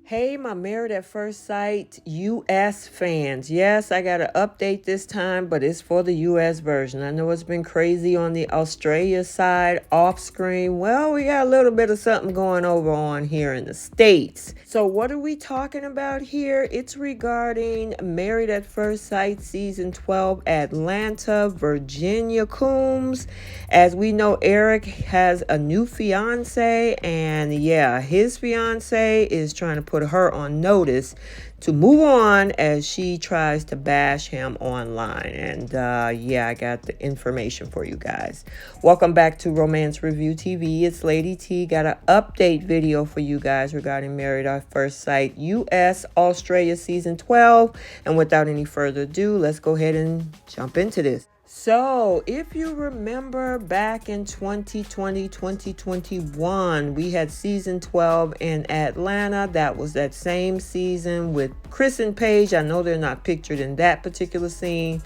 Hey, my Married at First Sight US fans. Yes, I got to update this time, but it's for the US version. I know it's been crazy on the Australia side off screen. Well, we got a little bit of something going over on here in the States. So what are we talking about here? It's regarding Married at First Sight Season 12, Atlanta, Virginia Coombs. As we know, Erik has a new fiance, and yeah, his fiance is trying to put her on notice to move on as she tries to bash him online. And yeah, I got the information for you guys. Welcome back to Romance Review TV. It's Lady T. Got an update video for you guys regarding Married at First Sight US Australia Season 12. And without any further ado, let's go ahead and jump into this. So, if you remember back in 2020, 2021, we had season 12 in Atlanta. That was that same season with Chris and Paige. I know they're not pictured in that particular scene.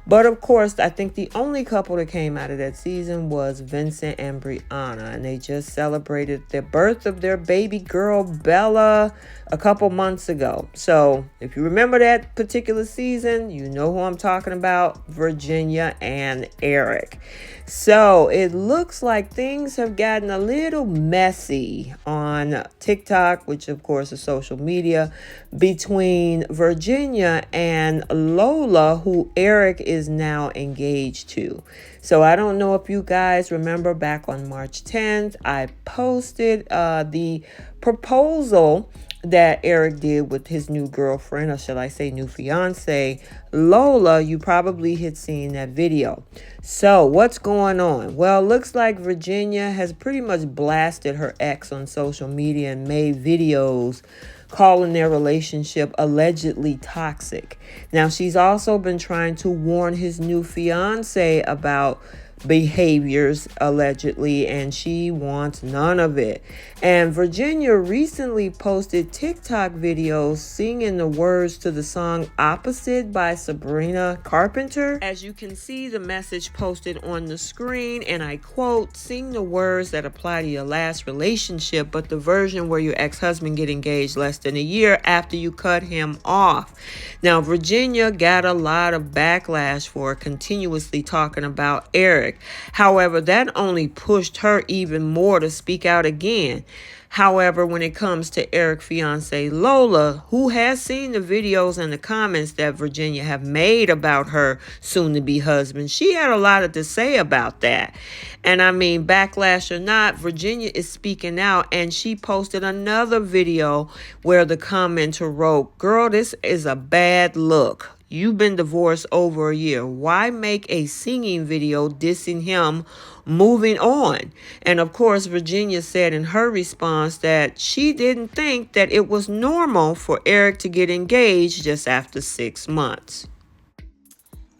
But of course, I think the only couple that came out of that season was Vincent and Brianna. And they just celebrated the birth of their baby girl, Bella, a couple months ago. So if you remember that particular season, you know who I'm talking about, Virginia and Erik. So it looks like things have gotten a little messy on TikTok, which of course is social media, between Virginia and Lola, who Erik is now engaged to. So I don't know if you guys remember back on March 10th, I posted the proposal that Erik did with his new girlfriend, or shall I say new fiance, Lola. You probably had seen that video. So what's going on? Well, looks like Virginia has pretty much blasted her ex on social media and made videos calling their relationship allegedly toxic. Now, she's also been trying to warn his new fiance about behaviors allegedly, and she wants none of it. And Virginia recently posted TikTok videos singing the words to the song Opposite by Sabrina Carpenter. As you can see, the message posted on the screen, and I quote, "Sing the words that apply to your last relationship, but the version where your ex-husband get engaged less than a year after you cut him off." Now, Virginia got a lot of backlash for continuously talking about Erik. However, that only pushed her even more to speak out again. However, when it comes to Erik Fiancé Lola, who has seen the videos and the comments that Virginia have made about her soon-to-be husband, she had a lot to say about that. And I mean, backlash or not, Virginia is speaking out, and she posted another video where the commenter wrote, "Girl, this is a bad look. You've been divorced over a year. Why make a singing video dissing him moving on?" And of course, Virginia said in her response that she didn't think that it was normal for Erik to get engaged just after 6 months.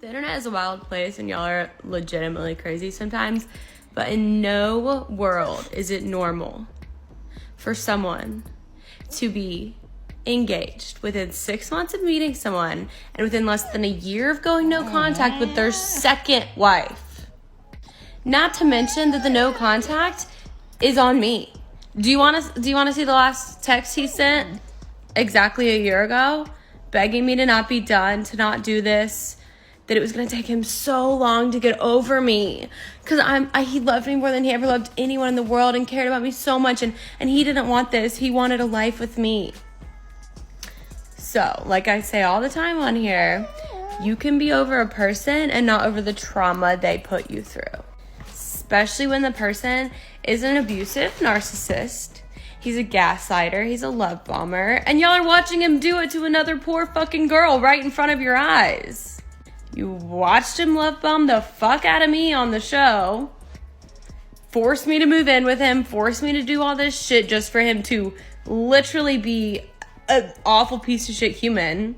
The internet is a wild place, and y'all are legitimately crazy sometimes, but in no world is it normal for someone to be engaged within 6 months of meeting someone and within less than a year of going no contact with their second wife. Not to mention that the no contact is on me. Do you want to see the last text he sent exactly a year ago, begging me to not be done, to not do this, that it was going to take him so long to get over me because he loved me more than he ever loved anyone in the world and cared about me so much, and he didn't want this. He wanted a life with me. So, like I say all the time on here, you can be over a person and not over the trauma they put you through. Especially when the person is an abusive narcissist. He's a gaslighter. He's a love bomber. And y'all are watching him do it to another poor fucking girl right in front of your eyes. You watched him love bomb the fuck out of me on the show. Forced me to move in with him. Forced me to do all this shit just for him to literally be an awful piece of shit human.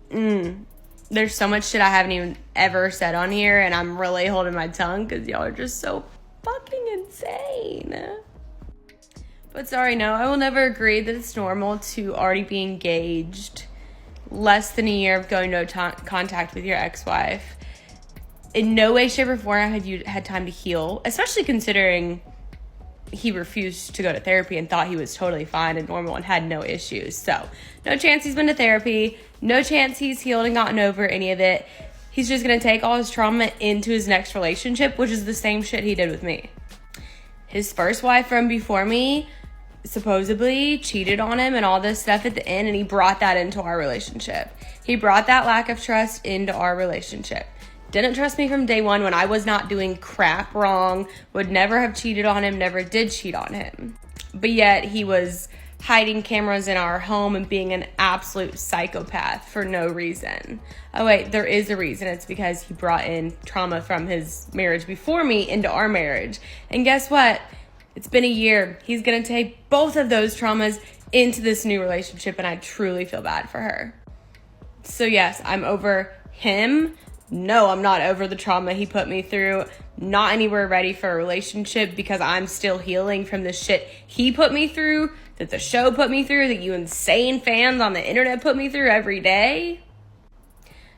There's so much shit I haven't even ever said on here, and I'm really holding my tongue because y'all are just so fucking insane. But sorry, no, I will never agree that it's normal to already be engaged less than a year of going no contact with your ex-wife. In no way, shape, or form have you had time to heal, especially considering he refused to go to therapy and thought he was totally fine and normal and had no issues. So no chance he's been to therapy. No chance he's healed and gotten over any of it. He's just going to take all his trauma into his next relationship, which is the same shit he did with me. His first wife from before me supposedly cheated on him and all this stuff at the end, and he brought that into our relationship. He brought that lack of trust into our relationship. Didn't trust me from day one when I was not doing crap wrong, would never have cheated on him, never did cheat on him. But yet he was hiding cameras in our home and being an absolute psychopath for no reason. Oh wait, there is a reason. It's because he brought in trauma from his marriage before me into our marriage. And guess what? It's been a year. He's going to take both of those traumas into this new relationship, and I truly feel bad for her. So yes, I'm over him. No, I'm not over the trauma he put me through. Not anywhere ready for a relationship because I'm still healing from the shit he put me through, that the show put me through, that you insane fans on the internet put me through every day.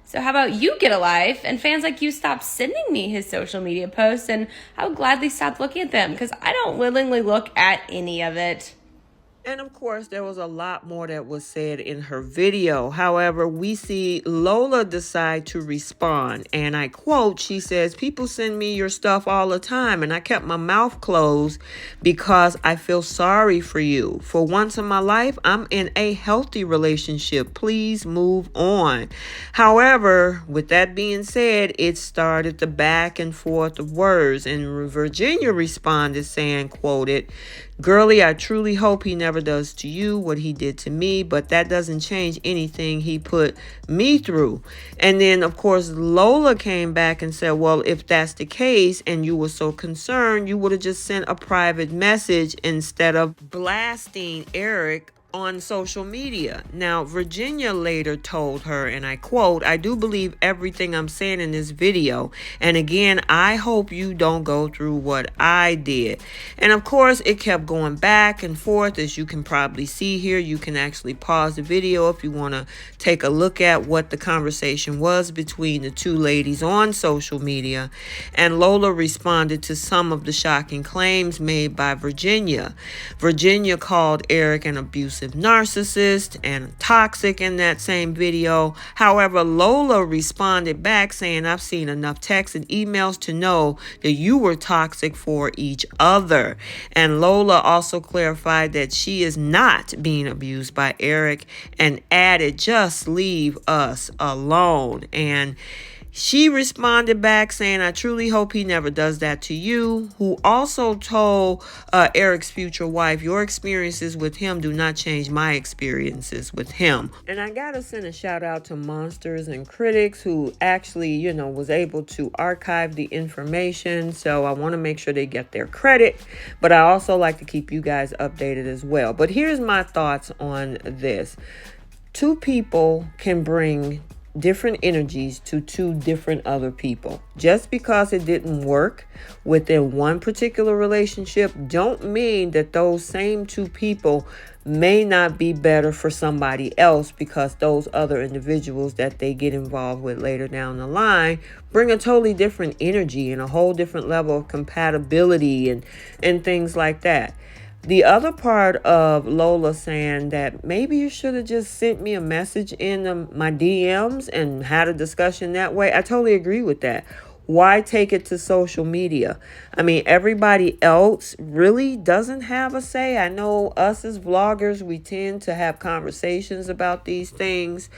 So how about you get a life and fans like you stop sending me his social media posts, and I would gladly stop looking at them because I don't willingly look at any of it. And of course, there was a lot more that was said in her video. However, we see Lola decide to respond. And I quote, she says, "People send me your stuff all the time, and I kept my mouth closed because I feel sorry for you. For once in my life, I'm in a healthy relationship. Please move on." However, with that being said, it started the back and forth of words. And Virginia responded saying, quoted, "Girlie, I truly hope he never does to you what he did to me, but that doesn't change anything he put me through." And then, of course, Lola came back and said, well, if that's the case and you were so concerned, you would have just sent a private message instead of blasting Erik on social media. Now, Virginia later told her, and I quote, "I do believe everything I'm saying in this video. And again, I hope you don't go through what I did." And of course, it kept going back and forth. As you can probably see here, you can actually pause the video if you want to take a look at what the conversation was between the two ladies on social media. And Lola responded to some of the shocking claims made by Virginia. Virginia called Erik an abusive narcissist and toxic in that same video. However, Lola responded back saying, "I've seen enough texts and emails to know that you were toxic for each other." And Lola also clarified that she is not being abused by Erik and added, "Just leave us alone." And she responded back saying, "I truly hope he never does that to you," who also told Erik's future wife, "Your experiences with him do not change my experiences with him." And I gotta send a shout out to Monsters and Critics who actually, was able to archive the information. So I want to make sure they get their credit, but I also like to keep you guys updated as well. But here's my thoughts on this. Two people can bring different energies to two different other people. Just because it didn't work within one particular relationship don't mean that those same two people may not be better for somebody else, because those other individuals that they get involved with later down the line bring a totally different energy and a whole different level of compatibility and things like that. The other part of Lola saying that maybe you should have just sent me a message in my DMs and had a discussion that way, I totally agree with that. Why take it to social media? I mean, everybody else really doesn't have a say. I know us as vloggers, we tend to have conversations about these things.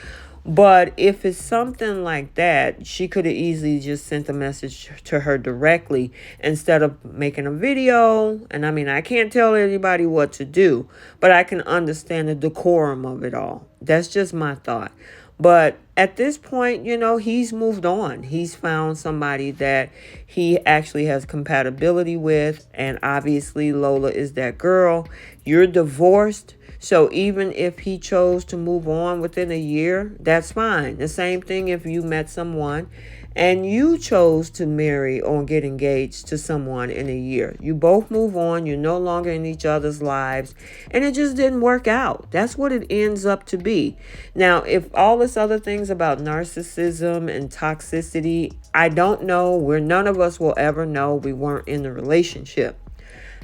But if it's something like that, she could have easily just sent a message to her directly instead of making a video. And I mean, I can't tell anybody what to do, but I can understand the decorum of it all. That's just my thought. But at this point, he's moved on. He's found somebody that he actually has compatibility with. And obviously, Lola is that girl. You're divorced. So even if he chose to move on within a year, that's fine. The same thing if you met someone and you chose to marry or get engaged to someone in a year. You both move on. You're no longer in each other's lives. And it just didn't work out. That's what it ends up to be. Now, if all this other things about narcissism and toxicity, I don't know. None of us will ever know. We weren't in the relationship.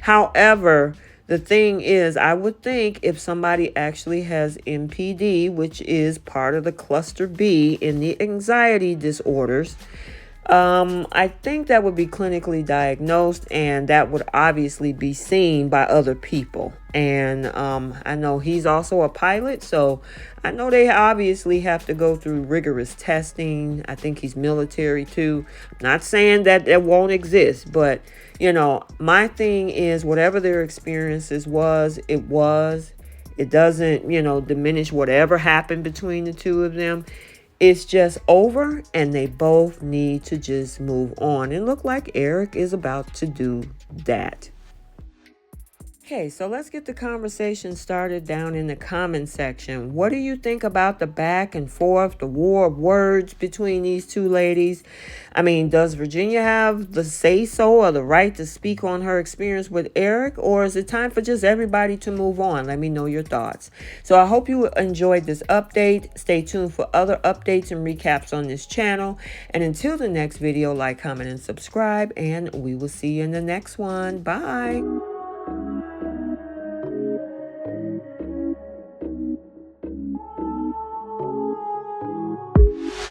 However, the thing is, I would think if somebody actually has MPD, which is part of the cluster B in the anxiety disorders, I think that would be clinically diagnosed, and that would obviously be seen by other people. And I know he's also a pilot, so I know they obviously have to go through rigorous testing. I think he's military too. Not saying that it won't exist, but you know, my thing is whatever their experiences was, it was. It doesn't, you know, diminish whatever happened between the two of them. It's just over, and they both need to just move on. And look like Erik is about to do that. Okay, so let's get the conversation started down in the comment section. What do you think about the back and forth, the war of words between these two ladies? I mean, does Virginia have the say-so or the right to speak on her experience with Erik, or is it time for just everybody to move on? Let me know your thoughts. So I hope you enjoyed this update. Stay tuned for other updates and recaps on this channel. And until the next video, like, comment, and subscribe, and we will see you in the next one. Bye.